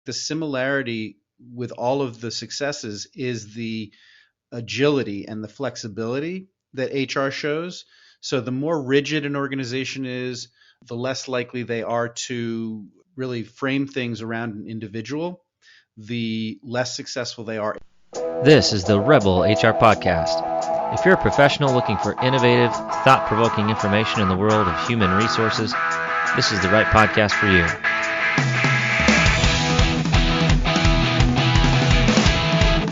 the similarity with all of the successes is the agility and the flexibility that HR shows. So the more rigid an organization is, the less likely they are to really frame things around an individual, the less successful they are. This is the Rebel HR Podcast. If you're a professional looking for innovative, thought-provoking information in the world of human resources, this is the right podcast for you.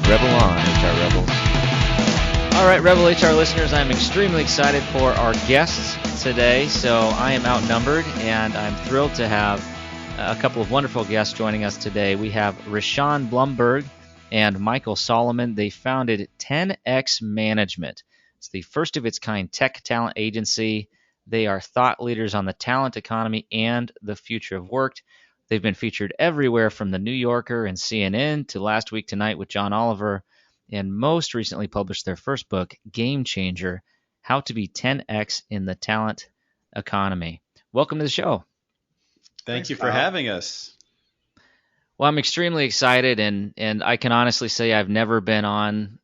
Rebel on, HR Rebels. All right, Rebel HR listeners, I'm extremely excited for our guests today. So I am outnumbered, and I'm thrilled to have a couple of wonderful guests joining us today. We have Rishon Blumberg and Michael Solomon. They founded 10X Management. It's the first of its kind tech talent agency. They are thought leaders on the talent economy and the future of work. They've been featured everywhere from The New Yorker and CNN to Last Week Tonight with John Oliver, and most recently published their first book, Game Changer, How to Be 10X in the Talent Economy. Welcome to the show. Thank you for having us. Well, I'm extremely excited, and I can honestly say I've never been on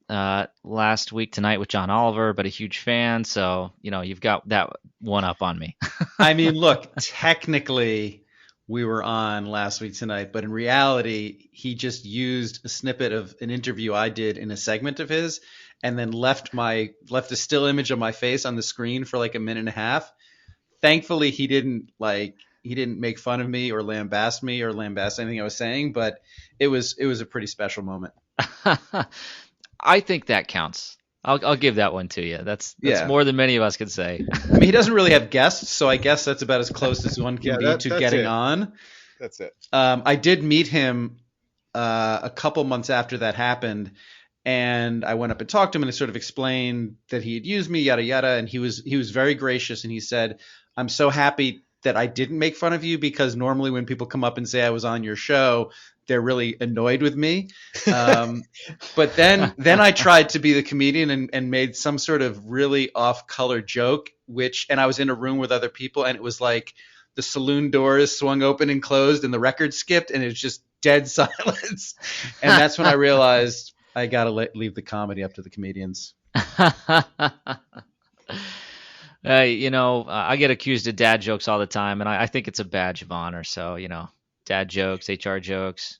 Last Week Tonight with John Oliver, but a huge fan, so, you've got that one up on me. I mean, look, technically we were on Last Week Tonight, but in reality, he just used a snippet of an interview I did in a segment of his and then left a still image of my face on the screen for like a minute and a half. Thankfully, he didn't make fun of me or lambast anything I was saying, but it was a pretty special moment. I think that counts. I'll give that one to you. That's more than many of us could say. I mean, he doesn't really have guests, so I guess that's about as close as one can be to getting on. That's it. I did meet him a couple months after that happened, and I went up and talked to him and I sort of explained that he had used me, yada yada, and he was very gracious, and he said, "I'm so happy that I didn't make fun of you, because normally when people come up and say I was on your show, they're really annoyed with me." But then I tried to be the comedian and made some sort of really off-color joke, and I was in a room with other people, and it was like the saloon doors swung open and closed and the record skipped, and it was just dead silence. And that's when I realized I got to leave the comedy up to the comedians. I get accused of dad jokes all the time, and I think it's a badge of honor. So, dad jokes, HR jokes.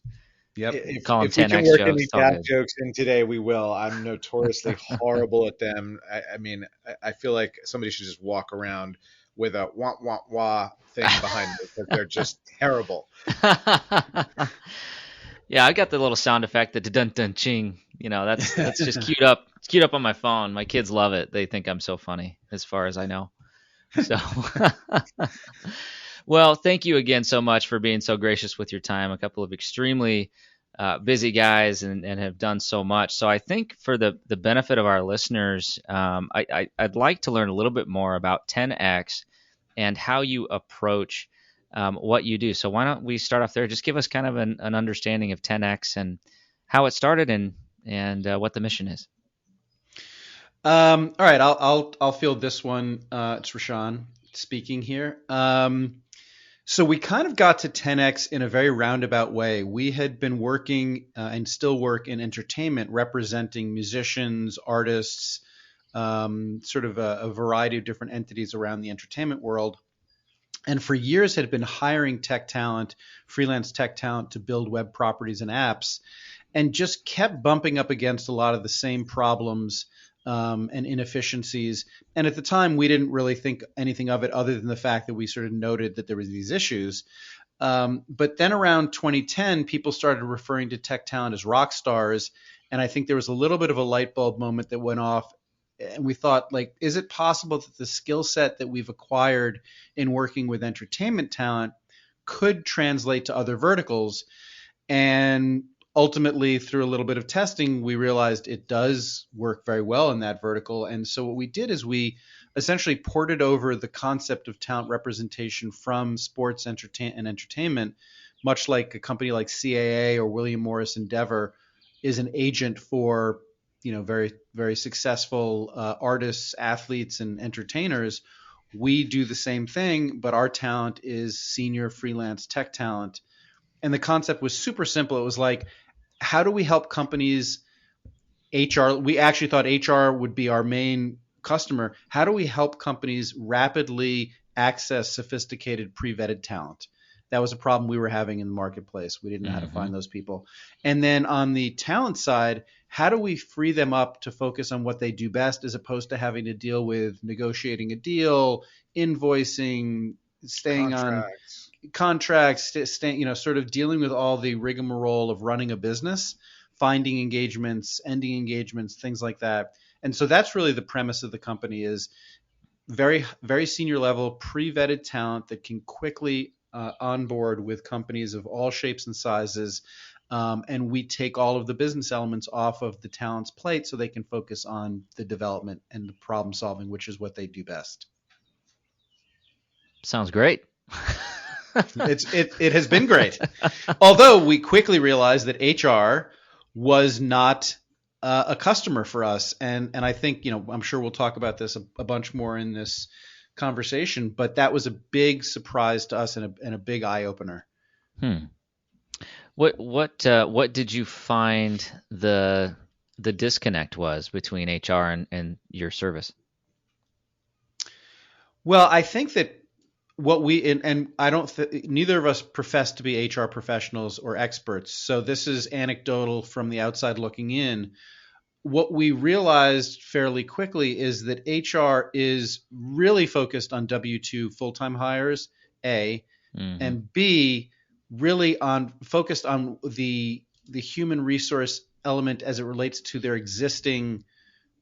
Yep. If Call them we 10X can work jokes. any dad jokes in today, we will. I'm notoriously horrible at them. I mean, I feel like somebody should just walk around with a wah, wah, wah thing behind me, because they're just terrible. Yeah, I got the little sound effect, the dun dun ching. That's just queued up. It's queued up on my phone. My kids love it. They think I'm so funny, as far as I know. So, well, thank you again so much for being so gracious with your time. A couple of extremely busy guys and have done so much. So I think for the benefit of our listeners, I'd like to learn a little bit more about 10X and how you approach what you do. So why don't we start off there? Just give us kind of an understanding of 10X and how it started and what the mission is. All right, I'll field this one. It's Rishon speaking here. So we kind of got to 10X in a very roundabout way. We had been working and still work in entertainment, representing musicians, artists, sort of a variety of different entities around the entertainment world. And for years had been hiring tech talent, freelance tech talent, to build web properties and apps, and just kept bumping up against a lot of the same problems and inefficiencies. And at the time, we didn't really think anything of it other than the fact that we sort of noted that there was these issues. But then around 2010, people started referring to tech talent as rock stars. And I think there was a little bit of a light bulb moment that went off. And we thought, is it possible that the skill set that we've acquired in working with entertainment talent could translate to other verticals? And ultimately, through a little bit of testing, we realized it does work very well in that vertical. And so what we did is we essentially ported over the concept of talent representation from sports and entertainment, much like a company like CAA or William Morris Endeavor is an agent for very, very successful artists, athletes, and entertainers. We do the same thing, but our talent is senior freelance tech talent. And the concept was super simple. It was like, how do we help companies? HR, we actually thought HR would be our main customer. How do we help companies rapidly access sophisticated pre-vetted talent? That was a problem we were having in the marketplace. We didn't know how to find those people. And then on the talent side, how do we free them up to focus on what they do best, as opposed to having to deal with negotiating a deal, invoicing, staying on contracts, sort of dealing with all the rigmarole of running a business, finding engagements, ending engagements, things like that. And so that's really the premise of the company, is very, very senior level pre-vetted talent that can quickly onboard with companies of all shapes and sizes. And we take all of the business elements off of the talent's plate so they can focus on the development and the problem solving, which is what they do best. Sounds great. It has been great. Although we quickly realized that HR was not a customer for us. And I think, I'm sure we'll talk about this a bunch more in this conversation, but that was a big surprise to us and a big eye opener. What did you find the disconnect was between HR and your service? Well, I think that what and I don't neither of us profess to be HR professionals or experts, so this is anecdotal from the outside looking in. What we realized fairly quickly is that HR is really focused on W-2 full-time hires, A, and B, really focused on the human resource element as it relates to their existing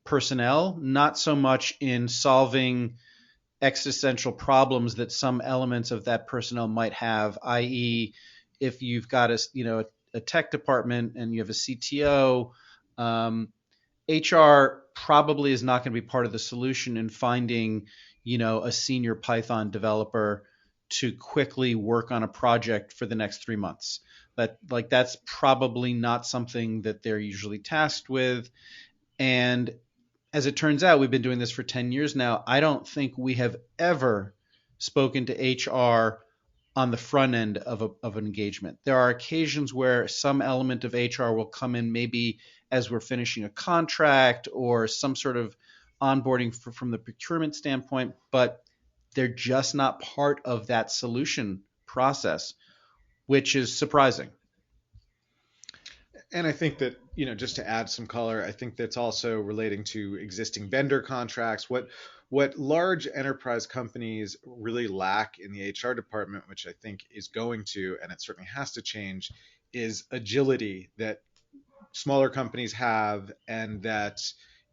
personnel, not so much in solving existential problems that some elements of that personnel might have, i.e., if you've got a tech department and you have a CTO, HR probably is not going to be part of the solution in finding, a senior Python developer to quickly work on a project for the next 3 months. That's probably not something that they're usually tasked with. And as it turns out, we've been doing this for 10 years now. I don't think we have ever spoken to HR on the front end of an engagement. There are occasions where some element of HR will come in, maybe as we're finishing a contract or some sort of onboarding from the procurement standpoint, but they're just not part of that solution process, which is surprising. And I think that, just to add some color, I think that's also relating to existing vendor contracts. What large enterprise companies really lack in the HR department, which I think is going to, and it certainly has to change, is agility that smaller companies have and that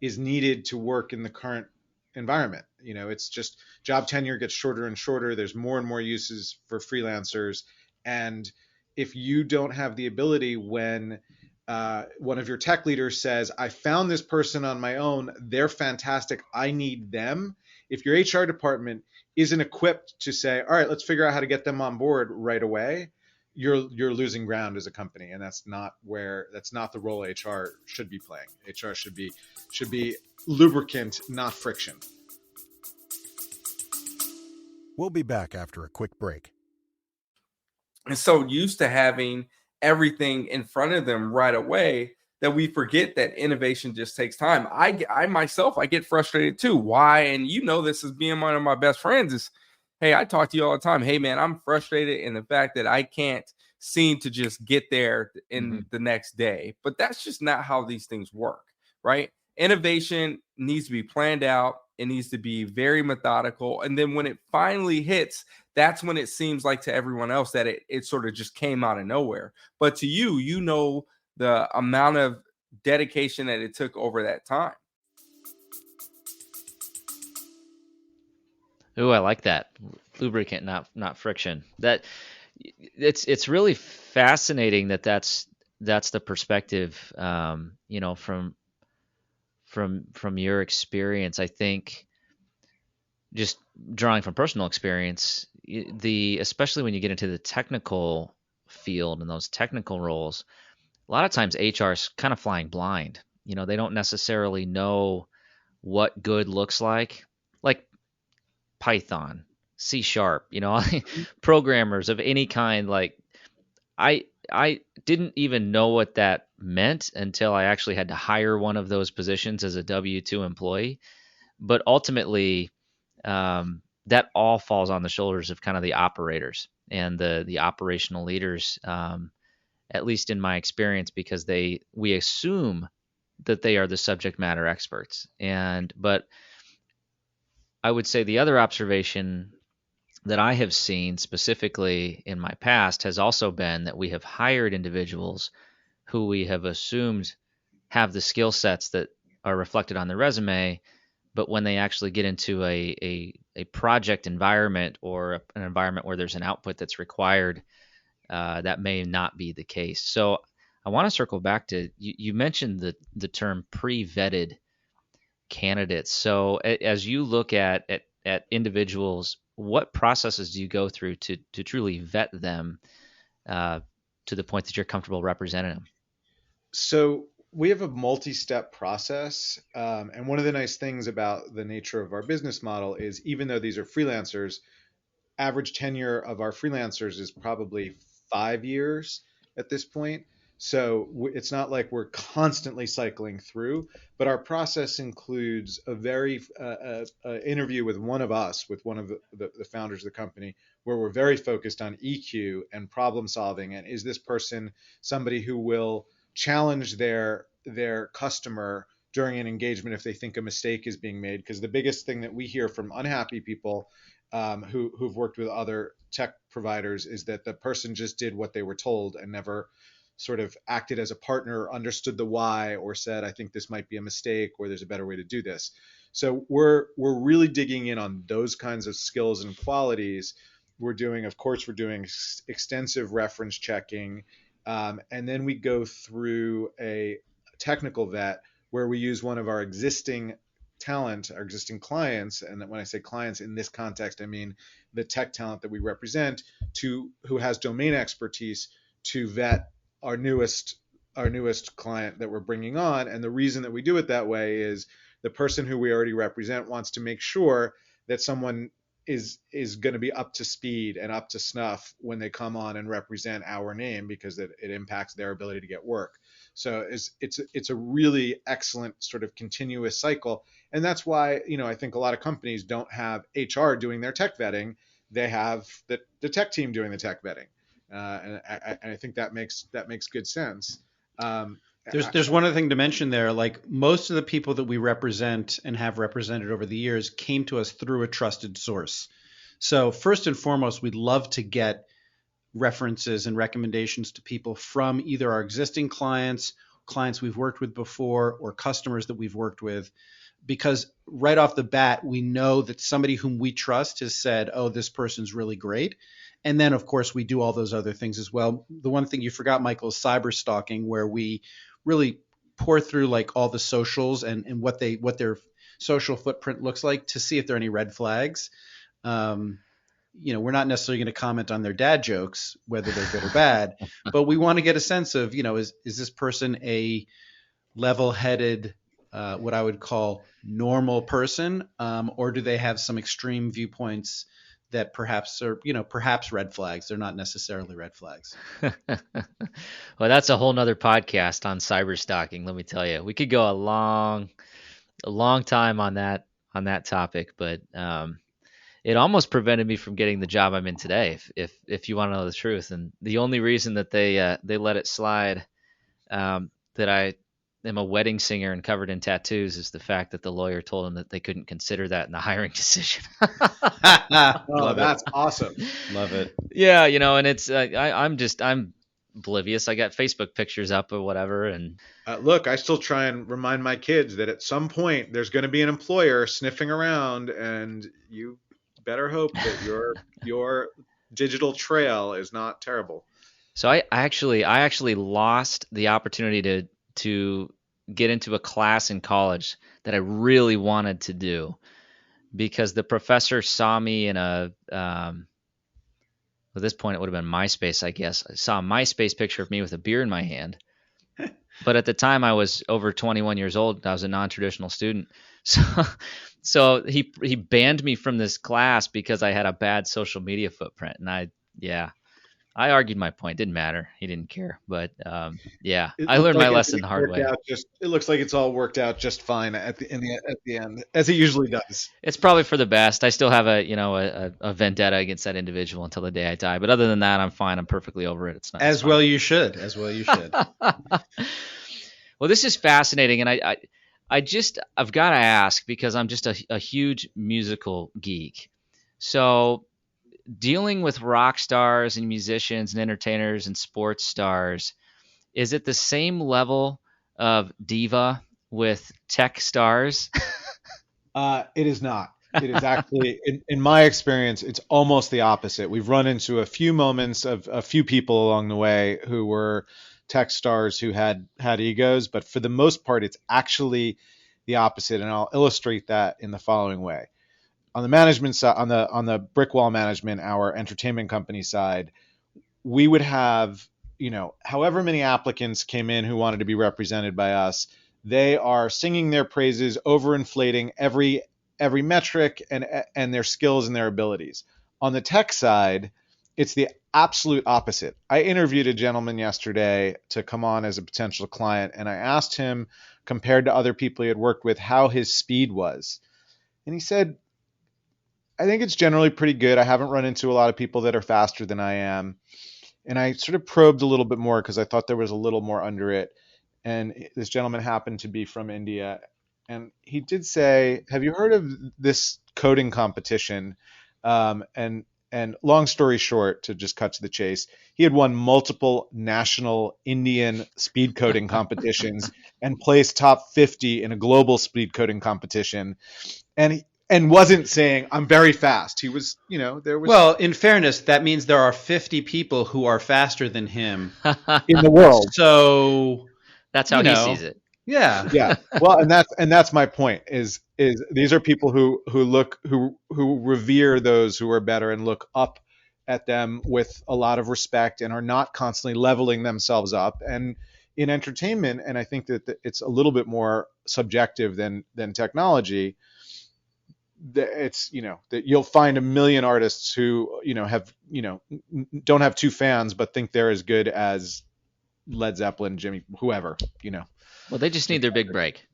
is needed to work in the current environment. It's just job tenure gets shorter and shorter. There's more and more uses for freelancers. And if you don't have the ability when one of your tech leaders says, I found this person on my own, they're fantastic, I need them. If your HR department isn't equipped to say, all right, let's figure out how to get them on board right away, you're losing ground as a company. And that's not the role HR should be playing. HR should be lubricant, not friction. We'll be back after a quick break. And so used to having everything in front of them right away that we forget that innovation just takes time. I myself get frustrated too. Why? And this as being one of my best friends is, hey, I talk to you all the time. Hey man, I'm frustrated in the fact that I can't seem to just get there in the next day. But that's just not how these things work, right? Innovation needs to be planned out. It needs to be very methodical. And then when it finally hits, that's when it seems like to everyone else that it sort of just came out of nowhere. But to you, the amount of dedication that it took over that time. Ooh, I like that. Lubricant, not friction. That it's really fascinating that's the perspective, from your experience. I think just drawing from personal experience, especially when you get into the technical field and those technical roles, a lot of times HR is kind of flying blind. They don't necessarily know what good looks like Python, C#, programmers of any kind. Like I I didn't even know what that meant until I actually had to hire one of those positions as a W-2 employee. But ultimately, that all falls on the shoulders of kind of the operators and the operational leaders, at least in my experience, because we assume that they are the subject matter experts. But I would say the other observation that I have seen specifically in my past has also been that we have hired individuals who we have assumed have the skill sets that are reflected on the resume, but when they actually get into a project environment or an environment where there's an output that's required, that may not be the case. So I want to circle back to you mentioned the term pre-vetted candidates. So as you look at individuals, what processes do you go through to truly vet them to the point that you're comfortable representing them? So we have a multi-step process. And one of the nice things about the nature of our business model is even though these are freelancers, average tenure of our freelancers is probably 5 years at this point. So it's not like we're constantly cycling through, but our process includes a very interview with one of us, with one of the founders of the company, where we're very focused on EQ and problem solving. And is this person somebody who will challenge their customer during an engagement if they think a mistake is being made? Because the biggest thing that we hear from unhappy people who've worked with other tech providers is that the person just did what they were told and never sort of acted as a partner, understood the why, or said, I think this might be a mistake, or there's a better way to do this. So we're really digging in on those kinds of skills and qualities. We're doing extensive reference checking, and then we go through a technical vet where we use one of our existing talent, our existing clients, and when I say clients in this context, I mean the tech talent that we represent, who has domain expertise to vet our newest client that we're bringing on. And the reason that we do it that way is the person who we already represent wants to make sure that someone is going to be up to speed and up to snuff when they come on and represent our name, because it impacts their ability to get work. So it's a really excellent sort of continuous cycle. And that's why, I think a lot of companies don't have HR doing their tech vetting. They have the tech team doing the tech vetting. And I think that makes good sense. There's one other thing to mention there. Like, most of the people that we represent and have represented over the years came to us through a trusted source. So first and foremost, we'd love to get references and recommendations to people from either our existing clients we've worked with before, or customers that we've worked with, because right off the bat, we know that somebody whom we trust has said, oh, this person's really great. And then, of course, we do all those other things as well. The one thing you forgot, Michael, is cyber stalking, where we really pour through like all the socials and what their social footprint looks like to see if there are any red flags. We're not necessarily going to comment on their dad jokes, whether they're good or bad, but we want to get a sense of, is this person a level-headed, what I would call normal person, or do they have some extreme viewpoints that perhaps are, perhaps red flags? They're not necessarily red flags. Well, that's a whole nother podcast on cyber stalking. Let me tell you, we could go a long time on that topic, but it almost prevented me from getting the job I'm in today, if you want to know the truth. And the only reason that they let it slide, that I am a wedding singer and covered in tattoos, is the fact that the lawyer told them that they couldn't consider that in the hiring decision. Oh, that's awesome. Love it. Yeah, and it's I'm oblivious. I got Facebook pictures up or whatever, and look, I still try and remind my kids that at some point there's going to be an employer sniffing around, and you better hope that your digital trail is not terrible. So I actually lost the opportunity to get into a class in college that I really wanted to do, because the professor saw me in at this point it would have been MySpace, I guess. I saw a MySpace picture of me with a beer in my hand. But at the time I was over 21 years old. I was a non-traditional student. So he banned me from this class because I had a bad social media footprint. And I argued my point. Didn't matter. He didn't care. But yeah, It I looks learned my like lesson the everything hard worked way. out just. It looks like it's all worked out just fine at the end, as it usually does. It's probably for the best. I still have a vendetta against that individual until the day I die. But other than that, I'm fine. I'm perfectly over it. It's not. It's As fine. well you should. As well you should. Well, this is fascinating, and I've got to ask because I'm just a huge musical geek. So dealing with rock stars and musicians and entertainers and sports stars, is it the same level of diva with tech stars? It is not. It is actually, in my experience, it's almost the opposite. We've run into a few moments of a few people along the way who were tech stars who had egos, but for the most part, it's actually the opposite. And I'll illustrate that in the following way. On the management side, on the brick wall management, our entertainment company side, we would have, however many applicants came in who wanted to be represented by us, they are singing their praises, overinflating every metric and their skills and their abilities. On the tech side, it's the absolute opposite. I interviewed a gentleman yesterday to come on as a potential client, and I asked him, compared to other people he had worked with, how his speed was. And he said, I think it's generally pretty good. I haven't run into a lot of people that are faster than I am. And I sort of probed a little bit more because I thought there was a little more under it. And this gentleman happened to be from India. And he did say, have you heard of this coding competition? And long story short, to just cut to the chase, he had won multiple national Indian speed coding competitions and placed top 50 in a global speed coding competition. And wasn't saying, I'm very fast. He was, there was. Well, in fairness, that means there are 50 people who are faster than him in the world. So that's how he sees it. Yeah. Yeah. Well, and that's my point is these are people who revere those who are better and look up at them with a lot of respect and are not constantly leveling themselves up. And in entertainment, and I think that it's a little bit more subjective than technology, it's that you'll find a million artists who have don't have two fans but think they're as good as Led Zeppelin, Jimmy, whoever. Well, they just need their big break.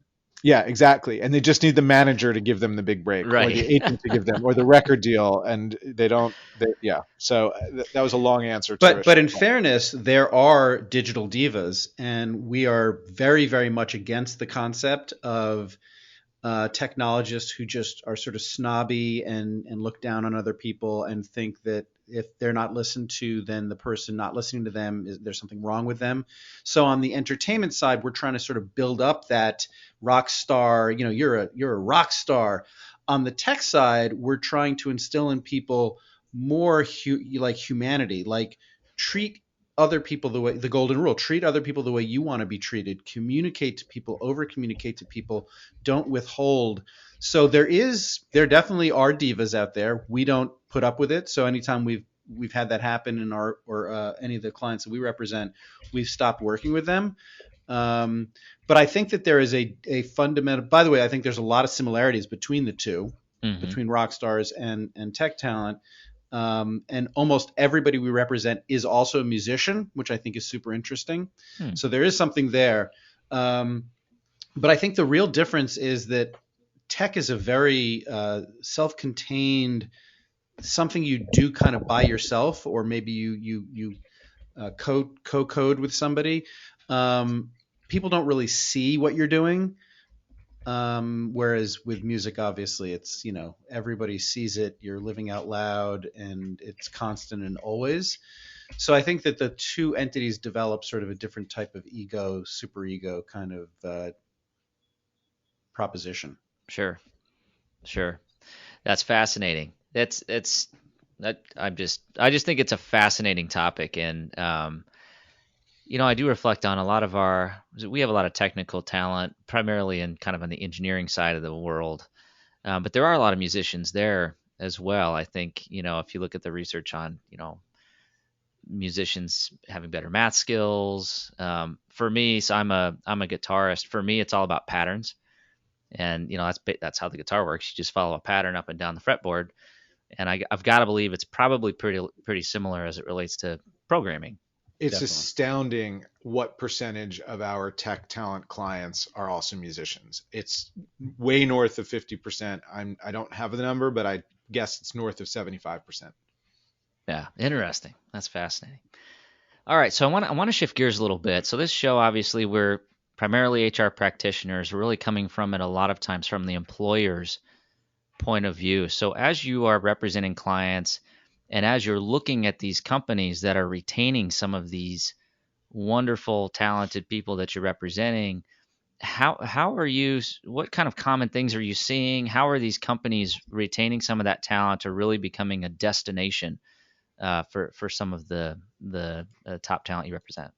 Yeah, exactly. And they just need the manager to give them the big break, right, or the agent to give them, or the record deal, and they don't. Yeah. So that was a long answer. But in fairness, there are digital divas, and we are very, very much against the concept of technologists who just are sort of snobby and look down on other people and think that if they're not listened to, then the person not listening to them, there's something wrong with them. So on the entertainment side, we're trying to sort of build up that rock star, you're a rock star. On the tech side, we're trying to instill in people more like humanity, like treat other people the golden rule, treat other people the way you want to be treated, communicate to people, over communicate to people, don't withhold. So there definitely are divas out there. We don't put up with it. So anytime we've had that happen in our, or any of the clients that we represent, we've stopped working with them. But I think that there is a fundamental, by the way, I think there's a lot of similarities between the two, between rock stars and tech talent. And almost everybody we represent is also a musician, which I think is super interesting. So there is something there. But I think the real difference is that tech is a very self-contained, something you do kind of by yourself, or maybe you co-code with somebody. People don't really see what you're doing. Whereas with music, obviously, it's, everybody sees it, you're living out loud, and it's constant and always. So I think that the two entities develop sort of a different type of ego, superego kind of proposition. Sure. That's fascinating. I just think it's a fascinating topic. And, I do reflect on we have a lot of technical talent, primarily in kind of on the engineering side of the world. But there are a lot of musicians there as well. I think, if you look at the research on, musicians having better math skills, for me, so I'm a guitarist. For me, it's all about patterns. And, that's how the guitar works. You just follow a pattern up and down the fretboard. And I've got to believe it's probably pretty similar as it relates to programming. It's Definitely. astounding what percentage of our tech talent clients are also musicians. It's way north of 50%. I don't have the number, but I guess it's north of 75%. Yeah, interesting. That's fascinating. All right, so I want to shift gears a little bit. So this show, obviously, we're primarily HR practitioners. We're really coming from it a lot of times from the employer's point of view. So as you are representing clients and as you're looking at these companies that are retaining some of these wonderful, talented people that you're representing, how are you? What kind of common things are you seeing? How are these companies retaining some of that talent or really becoming a destination for some of the top talent you represent?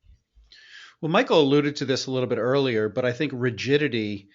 Well, Michael alluded to this a little bit earlier, but I think rigidity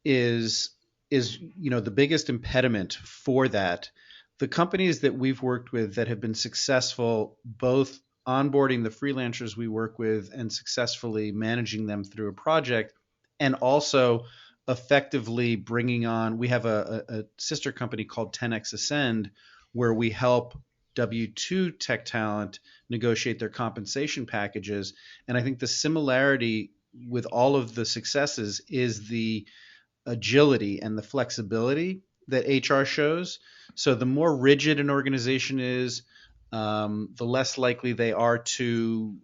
is the biggest impediment for that. The companies that we've worked with that have been successful, both onboarding the freelancers we work with and successfully managing them through a project, and also effectively bringing on, we have a sister company called 10x Ascend, where we help W2 tech talent negotiate their compensation packages. And I think the similarity with all of the successes is the agility and the flexibility that HR shows. So the more rigid an organization is, the less likely they are to,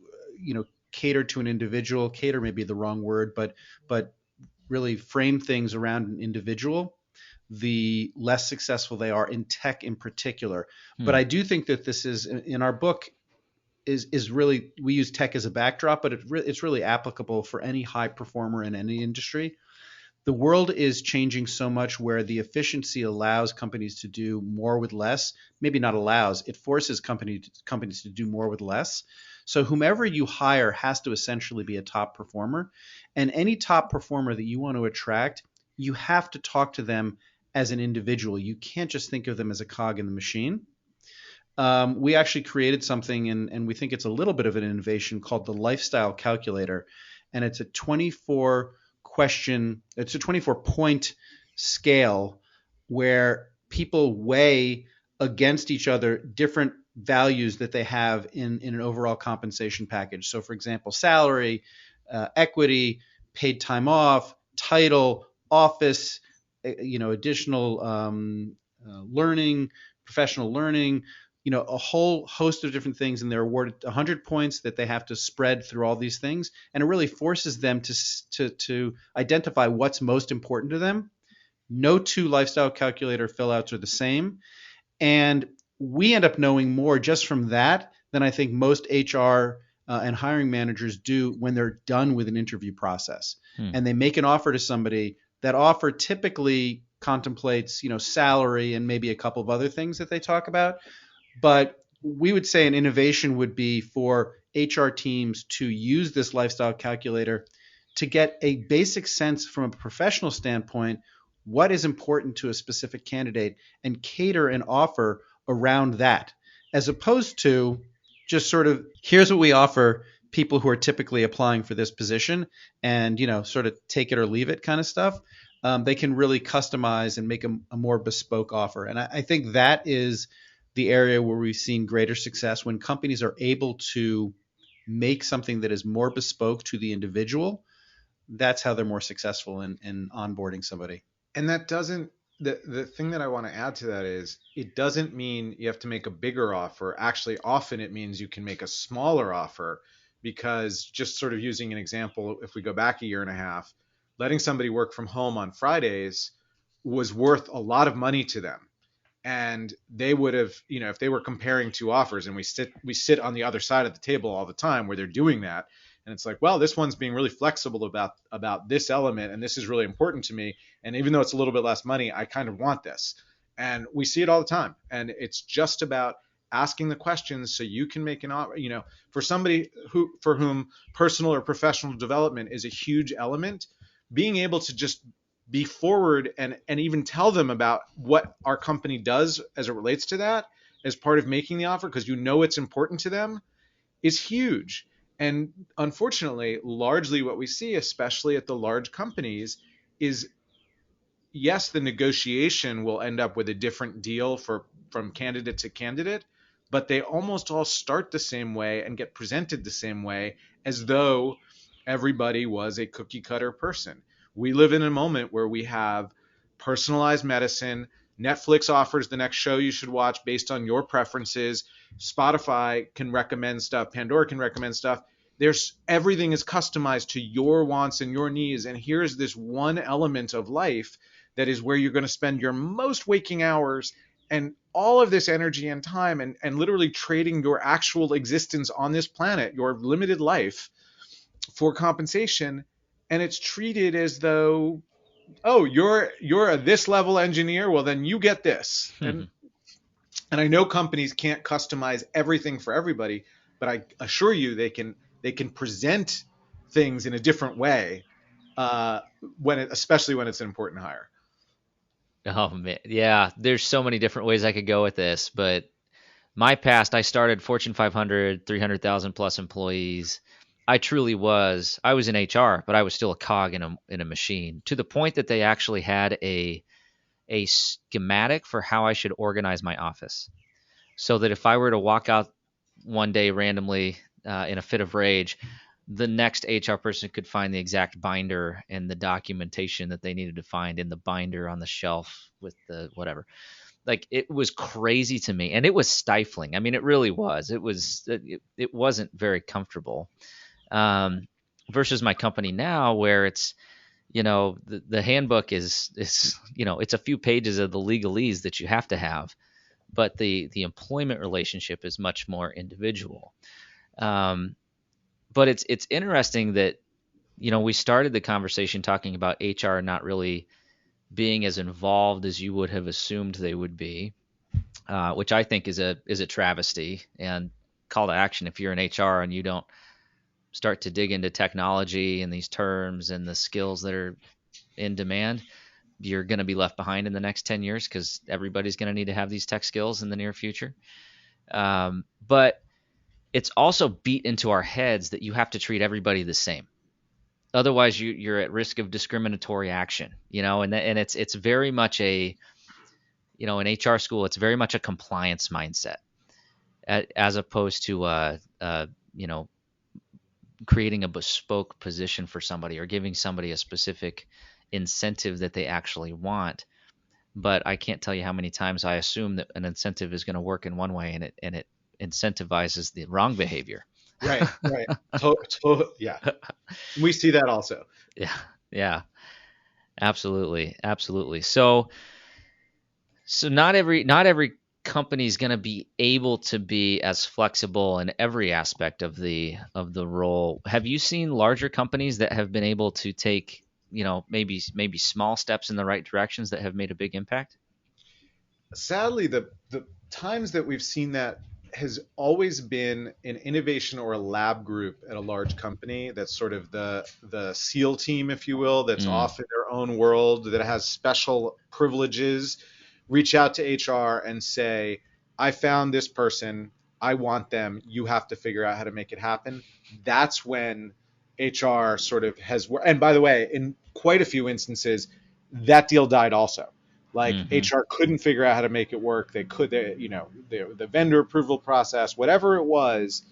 cater to an individual. Cater may be the wrong word, but really frame things around an individual, the less successful they are in tech in particular. But I do think that this is in our book is really, we use tech as a backdrop, but it's really applicable for any high performer in any industry. The world is changing so much where the efficiency allows companies to do more with less. Maybe not allows, it forces companies to do more with less. So whomever you hire has to essentially be a top performer. And any top performer that you want to attract, you have to talk to them as an individual. You can't just think of them as a cog in the machine. We actually created something, and we think it's a little bit of an innovation, called the Lifestyle Calculator. And it's a 24 point scale where people weigh against each other different values that they have in an overall compensation package. So for example, salary, equity, paid time off, title, office, additional learning, professional learning, a whole host of different things, and they're awarded 100 points that they have to spread through all these things, and it really forces them to identify what's most important to them. No two lifestyle calculator fill-outs are the same, and we end up knowing more just from that than I think most HR and hiring managers do when they're done with an interview process. And they make an offer to somebody. That offer typically contemplates, salary and maybe a couple of other things that they talk about. But we would say an innovation would be for HR teams to use this lifestyle calculator to get a basic sense from a professional standpoint what is important to a specific candidate and cater an offer around that, as opposed to just sort of, here's what we offer people who are typically applying for this position and, sort of take it or leave it kind of stuff. They can really customize and make a more bespoke offer. And I think that is the area where we've seen greater success, when companies are able to make something that is more bespoke to the individual. That's how they're more successful in onboarding somebody. And that doesn't, the thing that I want to add to that is, it doesn't mean you have to make a bigger offer. Actually, often it means you can make a smaller offer, because just sort of using an example, if we go back a year and a half, letting somebody work from home on Fridays was worth a lot of money to them. And they would have, if they were comparing two offers, and we sit on the other side of the table all the time where they're doing that. And it's like, well, this one's being really flexible about this element, and this is really important to me. And even though it's a little bit less money, I kind of want this. And we see it all the time. And it's just about asking the questions so you can make an offer. For somebody for whom personal or professional development is a huge element, being able to just be forward and even tell them about what our company does as it relates to that as part of making the offer, because it's important to them, is huge. And unfortunately, largely what we see, especially at the large companies, is yes, the negotiation will end up with a different deal from candidate to candidate, but they almost all start the same way and get presented the same way, as though everybody was a cookie cutter person. We live in a moment where we have personalized medicine. Netflix offers the next show you should watch based on your preferences. Spotify can recommend stuff. Pandora can recommend stuff. Everything is customized to your wants and your needs. And here's this one element of life that is where you're going to spend your most waking hours and all of this energy and time, and literally trading your actual existence on this planet, your limited life, for compensation. And it's treated as though, oh, you're a this level engineer, well then you get this. And I know companies can't customize everything for everybody, but I assure you they can present things in a different way, especially when it's an important hire. Oh man, yeah. There's so many different ways I could go with this, but my past, I started Fortune 500, 300,000 plus employees. I was in HR, but I was still a cog in a machine, to the point that they actually had a schematic for how I should organize my office, so that if I were to walk out one day randomly in a fit of rage, the next HR person could find the exact binder and the documentation that they needed to find in the binder on the shelf with the whatever. Like, it was crazy to me, and it was stifling. I mean, it really was. It wasn't very comfortable. Versus my company now, where it's, the handbook is it's a few pages of the legalese that you have to have, but the employment relationship is much more individual. But it's interesting that we started the conversation talking about HR not really being as involved as you would have assumed they would be, which I think is a travesty and call to action. If you're in HR and you don't start to dig into technology and these terms and the skills that are in demand, you're going to be left behind in the next 10 years, because everybody's going to need to have these tech skills in the near future. But it's also beat into our heads that you have to treat everybody the same. Otherwise, you're at risk of discriminatory action, and it's very much in HR school, it's very much a compliance mindset, as opposed to creating a bespoke position for somebody or giving somebody a specific incentive that they actually want. But I can't tell you how many times I assume that an incentive is going to work in one way, and it incentivizes the wrong behavior. Right. Yeah. We see that also. Yeah. Absolutely. So not every company is going to be able to be as flexible in every aspect of the role. Have you seen larger companies that have been able to take, maybe small steps in the right directions that have made a big impact? Sadly, the times that we've seen that has always been an innovation or a lab group at a large company that's sort of the SEAL team, if you will, that's off in their own world, that has special privileges, reach out to HR and say, I found this person, I want them, you have to figure out how to make it happen. That's when HR sort of has, and by the way, in quite a few instances, that deal died also. Like HR couldn't figure out how to make it work. The vendor approval process, whatever it was.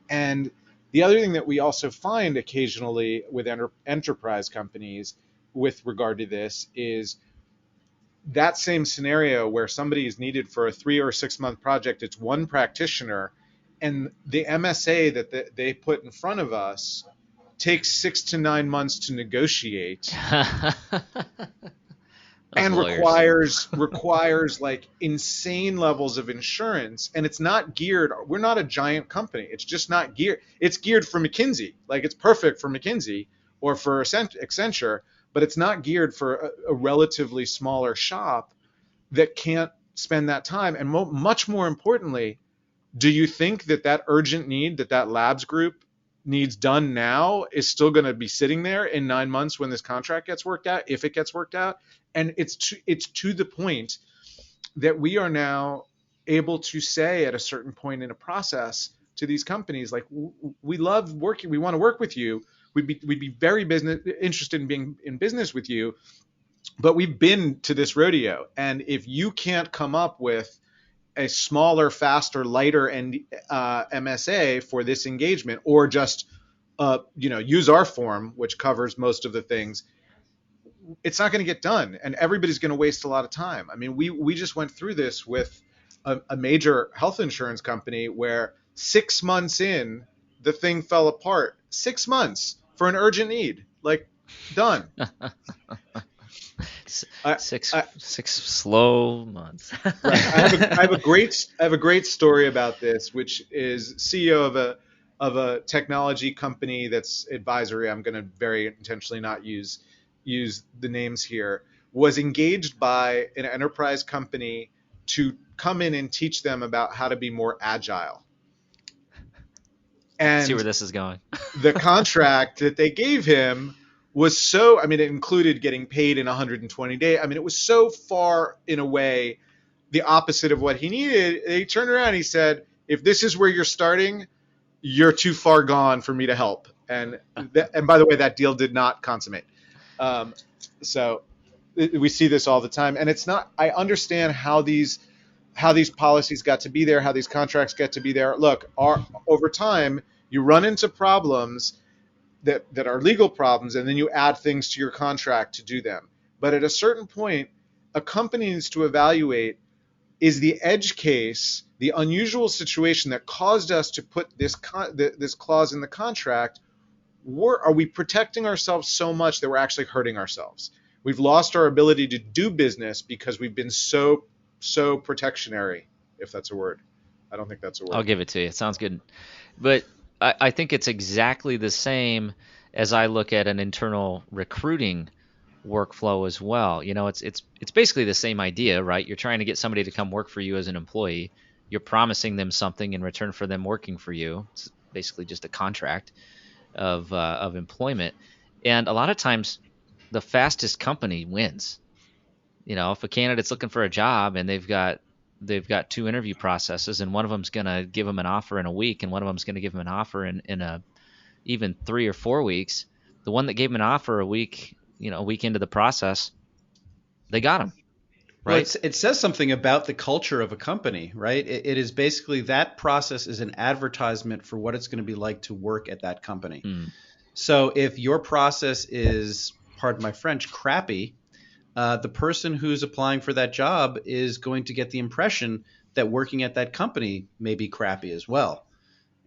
And the other thing that we also find occasionally with enterprise companies with regard to this is that same scenario where somebody is needed for a 3 or 6 month project. It's one practitioner, and the MSA that they put in front of us takes 6 to 9 months to negotiate. And requires like insane levels of insurance. And it's not geared. We're not a giant company. It's just not geared. It's geared for McKinsey. Like, it's perfect for McKinsey or for Accenture, but it's not geared for a relatively smaller shop that can't spend that time. And much more importantly, do you think that urgent need that labs group needs done now is still going to be sitting there in 9 months when this contract gets worked out, if it gets worked out? And it's to the point that we are now able to say at a certain point in a process to these companies, like, we love working, we want to work with you, we'd be very interested in being in business with you, but we've been to this rodeo, and if you can't come up with a smaller, faster, lighter and MSA for this engagement, or just use our form, which covers most of the things, it's not going to get done, and everybody's going to waste a lot of time. I mean, we just went through this with a major health insurance company where 6 months in, the thing fell apart. 6 months for an urgent need, like done. Six slow months. Right. I have a great story about this, which is CEO of a technology company that's advisory. I'm going to very intentionally not use the names here. Was engaged by an enterprise company to come in and teach them about how to be more agile. And see where this is going. The contract that they gave him was so, I mean, it included getting paid in 120 days. I mean, it was so far in a way the opposite of what he needed. He turned around and he said, if this is where you're starting, you're too far gone for me to help. And by the way, that deal did not consummate. So we see this all the time. And it's not, I understand how these policies got to be there, how these contracts get to be there. Look, over time, you run into problems that are legal problems, and then you add things to your contract to do them. But at a certain point, a company needs to evaluate, is the edge case, the unusual situation that caused us to put this clause in the contract, are we protecting ourselves so much that we're actually hurting ourselves? We've lost our ability to do business because we've been so protectionary, if that's a word. I don't think that's a word. I'll give it to you. It sounds good. But I think it's exactly the same as I look at an internal recruiting workflow as well. You know, it's basically the same idea, right? You're trying to get somebody to come work for you as an employee. You're promising them something in return for them working for you. It's basically just a contract of employment. And a lot of times, the fastest company wins. You know, if a candidate's looking for a job and they've got 2 interview processes, and one of them's going to give them an offer in a week, and one of them's going to give them an offer in even 3 or 4 weeks, the one that gave them an offer a week into the process, they got them. Right. Well, it says something about the culture of a company, right? It is basically that process is an advertisement for what it's going to be like to work at that company. So if your process is, pardon my French, crappy, the person who's applying for that job is going to get the impression that working at that company may be crappy as well.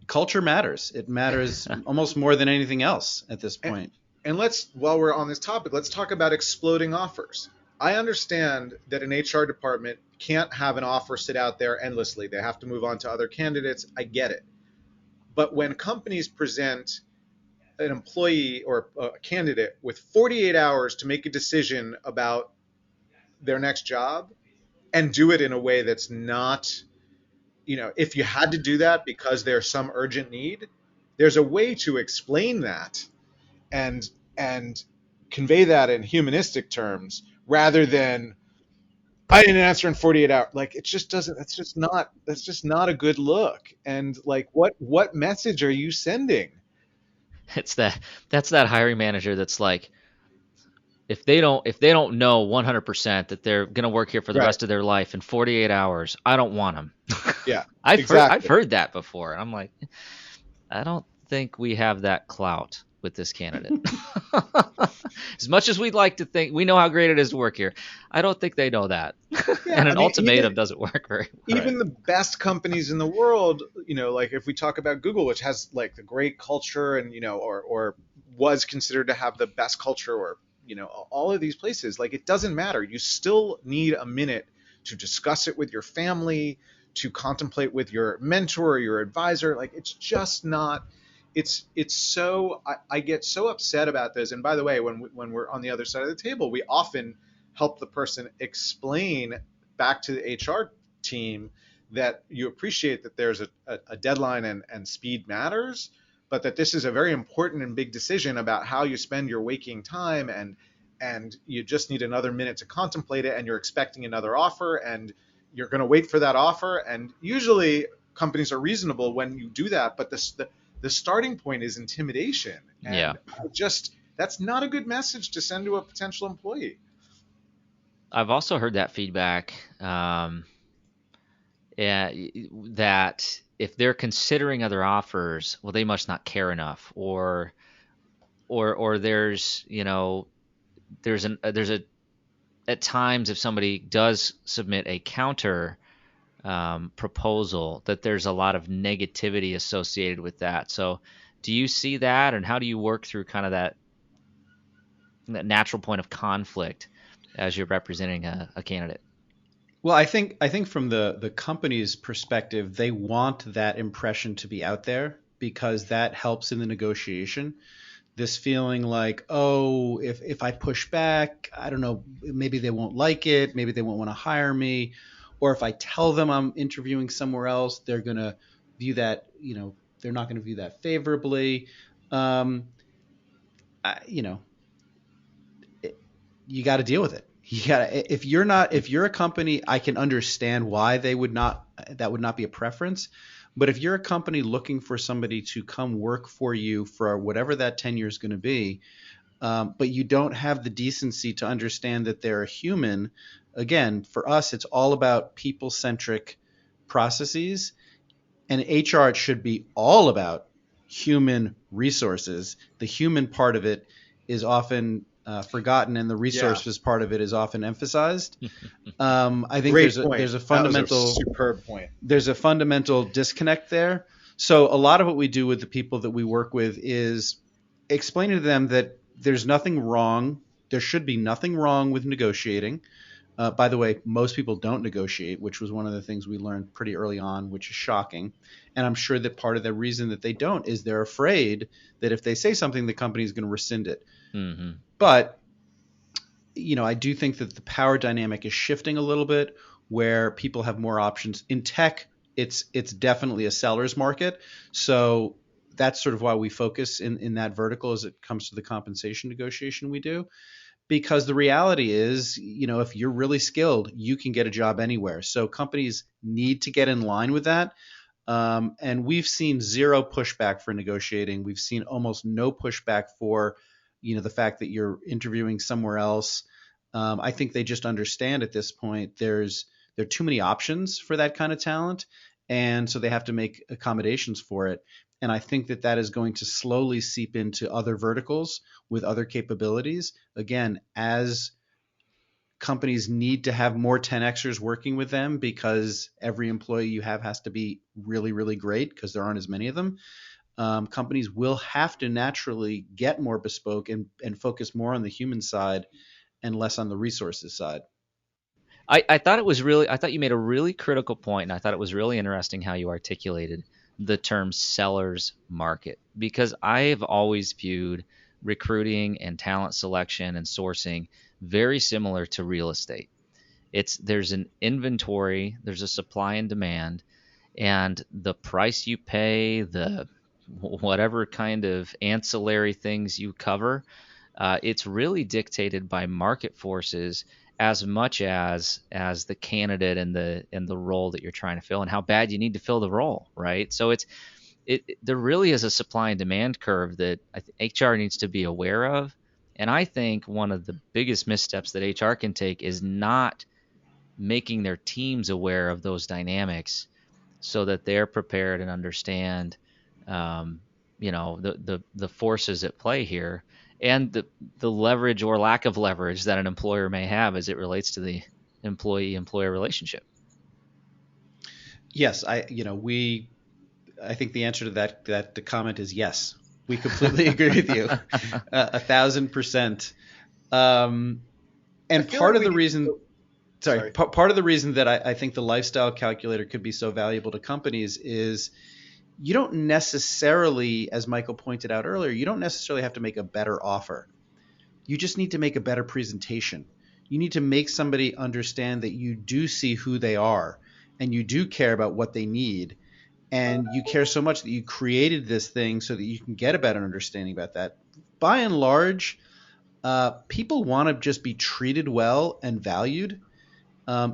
Culture matters. It matters almost more than anything else at this point. And while we're on this topic, let's talk about exploding offers. I understand that an HR department can't have an offer sit out there endlessly. They have to move on to other candidates. I get it. But when companies present an employee or a candidate with 48 hours to make a decision about their next job, and do it in a way that's not, if you had to do that because there's some urgent need, there's a way to explain that and convey that in humanistic terms rather than, I didn't answer in 48 hours. Like, it just doesn't, that's just not a good look. And like, what message are you sending? That's that hiring manager that's like, if they don't know 100% that they're going to work here for the rest of their life in 48 hours, I don't want them. Yeah, I've heard that before. And I'm like, I don't think we have that clout with this candidate. As much as we'd like to think, we know how great it is to work here. I don't think they know that. Yeah, and ultimatum doesn't work very well. Even the best companies in the world, like if we talk about Google, which has like the great culture and, or was considered to have the best culture, or, all of these places, like, it doesn't matter. You still need a minute to discuss it with your family, to contemplate with your mentor or your advisor. Like, it's just not, it's so, I get so upset about this. And by the way, when we're on the other side of the table, we often help the person explain back to the HR team that you appreciate that there's a deadline and speed matters, but that this is a very important and big decision about how you spend your waking time, and you just need another minute to contemplate it, and you're expecting another offer, and you're going to wait for that offer. And usually companies are reasonable when you do that, but the starting point is intimidation. And that's not a good message to send to a potential employee. I've also heard that feedback. that if they're considering other offers, well, they must not care enough, or there's there's a at times if somebody does submit a counter proposal, that there's a lot of negativity associated with that. So do you see that, and how do you work through kind of that natural point of conflict as you're representing a candidate? Well, I think from the company's perspective, they want that impression to be out there because that helps in the negotiation. This feeling like, oh, if I push back, I don't know, maybe they won't like it, maybe they won't want to hire me, or if I tell them I'm interviewing somewhere else, they're gonna view that, they're not going to view that favorably. Um, I, you know, you got to deal with it. You got to, if you're a company, I can understand why that would not be a preference. But if you're a company looking for somebody to come work for you for whatever that tenure is going to be, but you don't have the decency to understand that they're a human, again, for us, it's all about people-centric processes. And HR, it should be all about human resources. The human part of it is often forgotten, and the resources part of it is often emphasized. I think Great there's point. a That was fundamental a superb point. there's a fundamental disconnect there. So a lot of what we do with the people that we work with is explaining to them that there's nothing wrong. There should be nothing wrong with negotiating. By the way, most people don't negotiate, which was one of the things we learned pretty early on, which is shocking. And I'm sure that part of the reason that they don't is they're afraid that if they say something, the company is going to rescind it. Mm-hmm. But, I do think that the power dynamic is shifting a little bit where people have more options. In tech, it's definitely a seller's market. So that's sort of why we focus in that vertical as it comes to the compensation negotiation we do. Because the reality is, if you're really skilled, you can get a job anywhere. So companies need to get in line with that. And we've seen zero pushback for negotiating. We've seen almost no pushback for, the fact that you're interviewing somewhere else. I think they just understand at this point there are too many options for that kind of talent. And so they have to make accommodations for it. And I think that is going to slowly seep into other verticals with other capabilities. Again, as companies need to have more 10Xers working with them because every employee you have has to be really, really great because there aren't as many of them. Companies will have to naturally get more bespoke and focus more on the human side and less on the resources side. I thought I thought you made a really critical point, and I thought it was really interesting how you articulated the term seller's market, because I have always viewed recruiting and talent selection and sourcing very similar to real estate. There's an inventory, there's a supply and demand, and the price you pay, the whatever kind of ancillary things you cover, it's really dictated by market forces as much as the candidate and the role that you're trying to fill and how bad you need to fill the role, right? So there really is a supply and demand curve that I think HR needs to be aware of. And I think one of the biggest missteps that HR can take is not making their teams aware of those dynamics so that they're prepared and understand the forces at play here, and the leverage or lack of leverage that an employer may have as it relates to the employee-employer relationship. Yes, I think the answer to that the comment is yes. We completely agree with you, 1,000%. And part of the reason, part of the reason that I think the lifestyle calculator could be so valuable to companies is you don't necessarily, as Michael pointed out earlier, you don't necessarily have to make a better offer. You just need to make a better presentation. You need to make somebody understand that you do see who they are and you do care about what they need. And you care so much that you created this thing so that you can get a better understanding about that. By and large, people want to just be treated well and valued.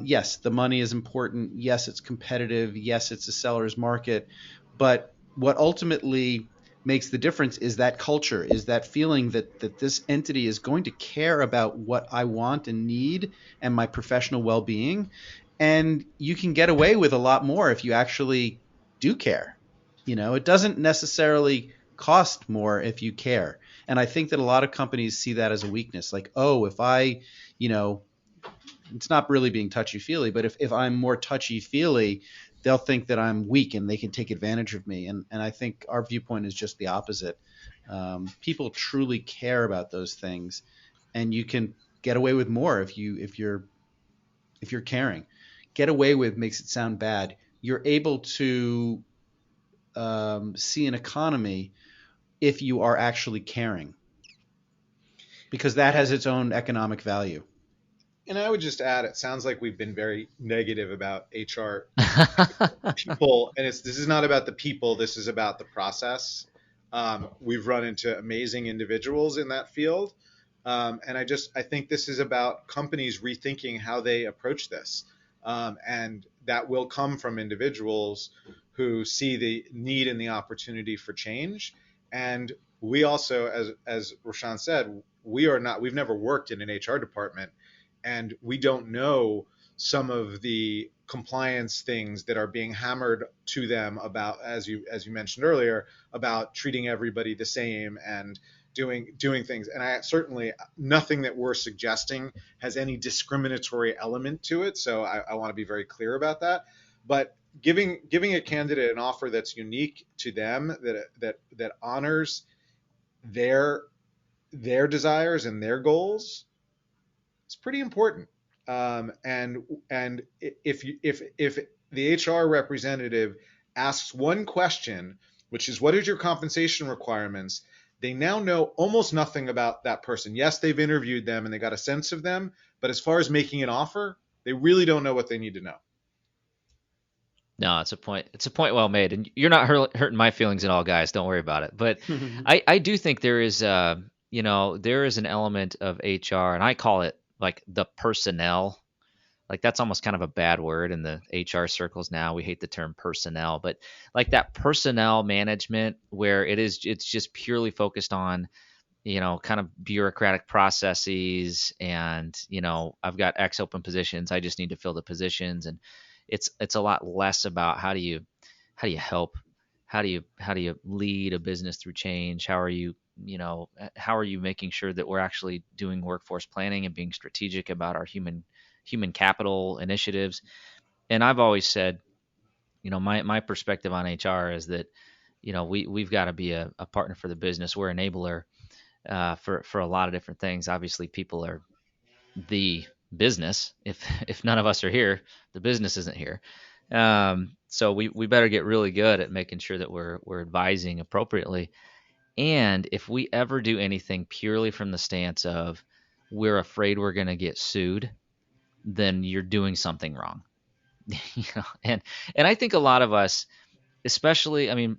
Yes, the money is important. Yes, it's competitive. Yes, it's a seller's market. But what ultimately makes the difference is that culture, is that feeling that this entity is going to care about what I want and need and my professional well-being. And you can get away with a lot more if you actually do care. It doesn't necessarily cost more if you care. And I think that a lot of companies see that as a weakness. Like, oh, if I, it's not really being touchy-feely, but if I'm more touchy-feely, they'll think that I'm weak and they can take advantage of me. And I think our viewpoint is just the opposite. People truly care about those things, and you can get away with more if you're caring. Get away with makes it sound bad. You're able to see an economy if you are actually caring, because that has its own economic value. And I would just add, it sounds like we've been very negative about HR people, and this is not about the people. This is about the process. We've run into amazing individuals in that field, and I think this is about companies rethinking how they approach this, and that will come from individuals who see the need and the opportunity for change. And we also, as Rishon said, we've never worked in an HR department, and we don't know some of the compliance things that are being hammered to them about, as you mentioned earlier, about treating everybody the same and doing things. And I certainly, nothing that we're suggesting has any discriminatory element to it. So I want to be very clear about that. But giving a candidate an offer that's unique to them, that honors their desires and their goals, it's pretty important. And if the HR representative asks one question, which is, what is your compensation requirements? They now know almost nothing about that person. Yes, they've interviewed them and they got a sense of them, but as far as making an offer, they really don't know what they need to know. No, it's a point. It's a point well made, and you're not hurting my feelings at all, guys. Don't worry about it. But I do think there is there is an element of HR, and I call it like the personnel. Like that's almost kind of a bad word in the HR circles now. We hate the term personnel, but like that personnel management where it's just purely focused on kind of bureaucratic processes, and I've got X open positions. I just need to fill the positions, and it's a lot less about how do you help, how do you lead a business through change, how are you making sure that we're actually doing workforce planning and being strategic about our human capital initiatives. And I've always said, my perspective on HR is that we've got to be a partner for the business. We're an enabler for a lot of different things. Obviously, people are the business. If none of us are here, the business isn't here. So we better get really good at making sure that we're advising appropriately. And if we ever do anything purely from the stance of we're afraid we're going to get sued, then you're doing something wrong. And I think a lot of us, especially, I mean,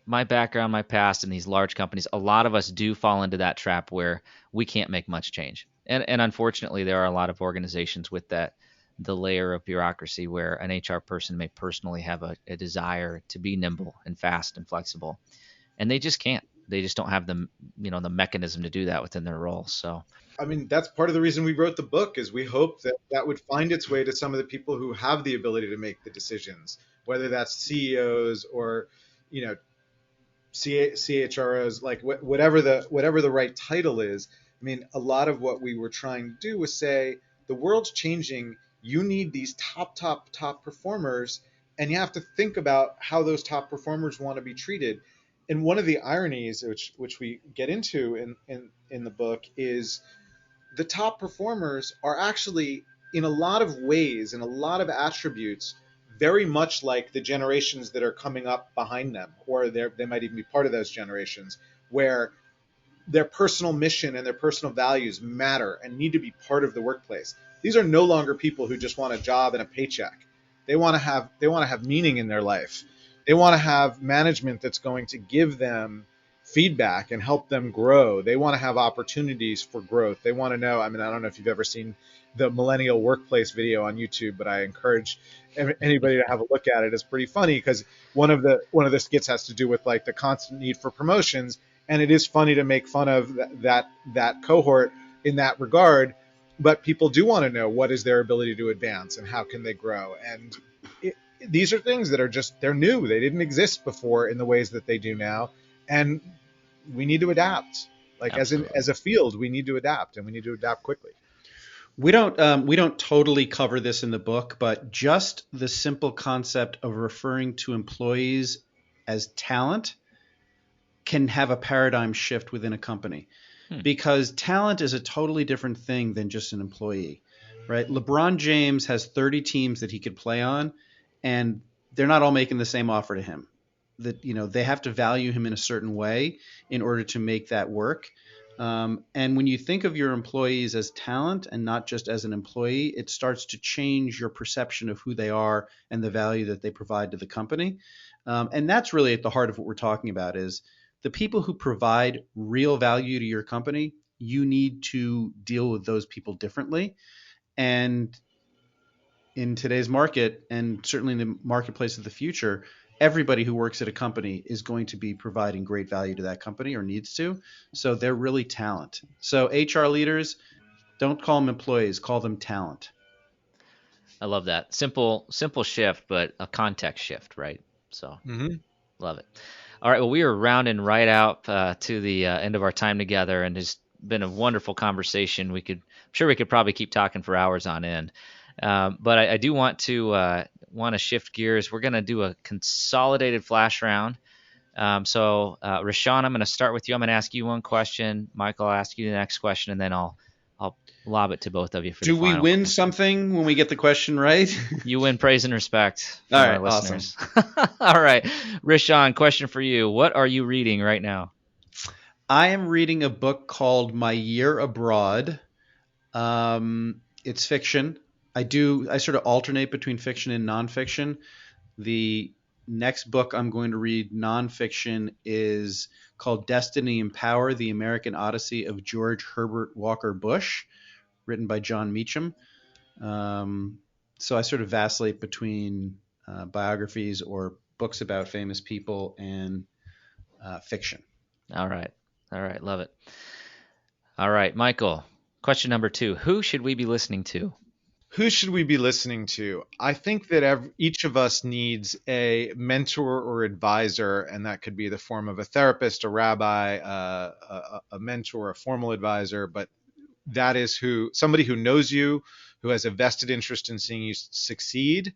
my background, my past in these large companies, a lot of us do fall into that trap where we can't make much change. And unfortunately, there are a lot of organizations with the layer of bureaucracy where an HR person may personally have a desire to be nimble and fast and flexible, and they just can't. They just don't have the mechanism to do that within their role. So, I mean, that's part of the reason we wrote the book, is we hope that would find its way to some of the people who have the ability to make the decisions, whether that's CEOs or, CHROs, like whatever the right title is. I mean, a lot of what we were trying to do was say, the world's changing. You need these top performers, and you have to think about how those top performers want to be treated. And one of the ironies, which we get into in the book, is the top performers are actually, in a lot of ways, in a lot of attributes, very much like the generations that are coming up behind them, or they might even be part of those generations, where their personal mission and their personal values matter and need to be part of the workplace. These are no longer people who just want a job and a paycheck. They want to have meaning in their life. They want to have management that's going to give them feedback and help them grow. They want to have opportunities for growth. They want to know, I mean, I don't know if you've ever seen the millennial workplace video on YouTube, but I encourage anybody to have a look at it. It's pretty funny because one of the skits has to do with like the constant need for promotions. And it is funny to make fun of that cohort in that regard. but people do want to know what is their ability to advance and how can they grow. And these are things that are just, they're new. They didn't exist before in the ways that they do now. And we need to adapt. Like as a field, we need to adapt, and we need to adapt quickly. We don't totally cover this in the book, but just the simple concept of referring to employees as talent can have a paradigm shift within a company, because talent is a totally different thing than just an employee, right? LeBron James has 30 teams that he could play on, and they're not all making the same offer to him. That, they have to value him in a certain way in order to make that work. And when you think of your employees as talent and not just as an employee, it starts to change your perception of who they are and the value that they provide to the company. And that's really at the heart of what we're talking about, is the people who provide real value to your company. You need to deal with those people differently. And in today's market, and certainly in the marketplace of the future, everybody who works at a company is going to be providing great value to that company, or needs to. So they're really talent. So HR leaders, don't call them employees, call them talent. I love that. Simple shift, but a context shift, right? So Love it. All right. Well, we are rounding right out to the end of our time together, and it's been a wonderful conversation. I'm sure we could probably keep talking for hours on end. But I do want to shift gears. We're going to do a consolidated flash round. So Rishon, I'm going to start with you. I'm going to ask you one question. Michael, I'll ask you the next question, and then I'll lob it to both of you for the final. Do we win something when we get the question right? You win praise and respect from All our right, listeners. awesome. All right. Rishon, question for you. What are you reading right now? I am reading a book called My Year Abroad. It's fiction. I sort of alternate between fiction and nonfiction. The next book I'm going to read, nonfiction, is called Destiny and Power, The American Odyssey of George Herbert Walker Bush, written by John Meacham. So I sort of vacillate between biographies or books about famous people and fiction. All right. Love it. All right, Michael, question number 2. Who should we be listening to? Who should we be listening to? I think that each of us needs a mentor or advisor, and that could be the form of a therapist, a rabbi, a mentor, a formal advisor. But that is somebody who knows you, who has a vested interest in seeing you succeed,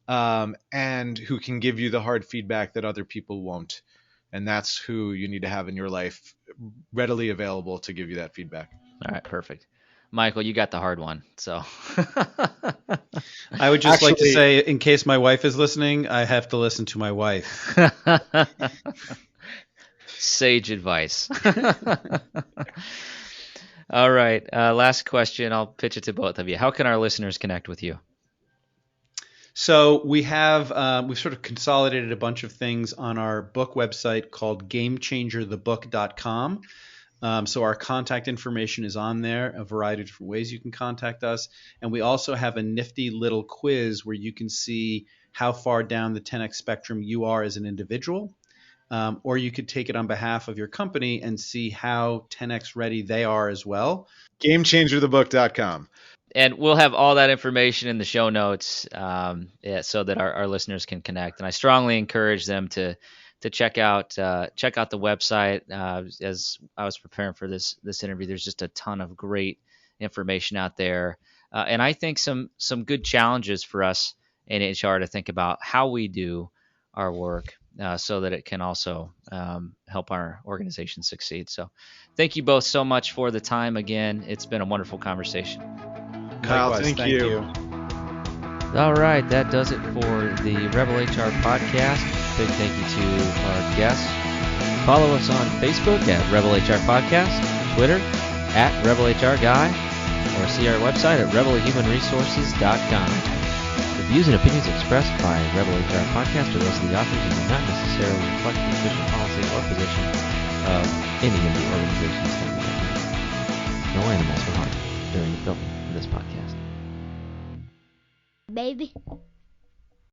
and who can give you the hard feedback that other people won't. And that's who you need to have in your life, readily available to give you that feedback. All right, perfect. Michael, you got the hard one. So I would just like to say, in case my wife is listening, I have to listen to my wife. Sage advice. All right. Last question. I'll pitch it to both of you. How can our listeners connect with you? So we've sort of consolidated a bunch of things on our book website called GameChangerTheBook.com. So our contact information is on there, a variety of different ways you can contact us. And we also have a nifty little quiz where you can see how far down the 10X spectrum you are as an individual. Or you could take it on behalf of your company and see how 10X ready they are as well. GameChangerTheBook.com. And we'll have all that information in the show notes so that our listeners can connect. And I strongly encourage them to check out the website. As I was preparing for this interview, there's just a ton of great information out there, and I think some good challenges for us in HR to think about how we do our work, so that it can also help our organization succeed. So, thank you both so much for the time. Again, it's been a wonderful conversation. Kyle, thank you. All right, that does it for the Rebel HR podcast. Big thank you to our guests. Follow us on Facebook at Rebel HR Podcast, Twitter at Rebel HR Guy, or see our website at rebelhumanresources.com. The views and opinions expressed by Rebel HR Podcast are those of the authors and do not necessarily reflect the official policy or position of any of the organizations that we represent. No animals were harmed during the filming of this podcast. Baby.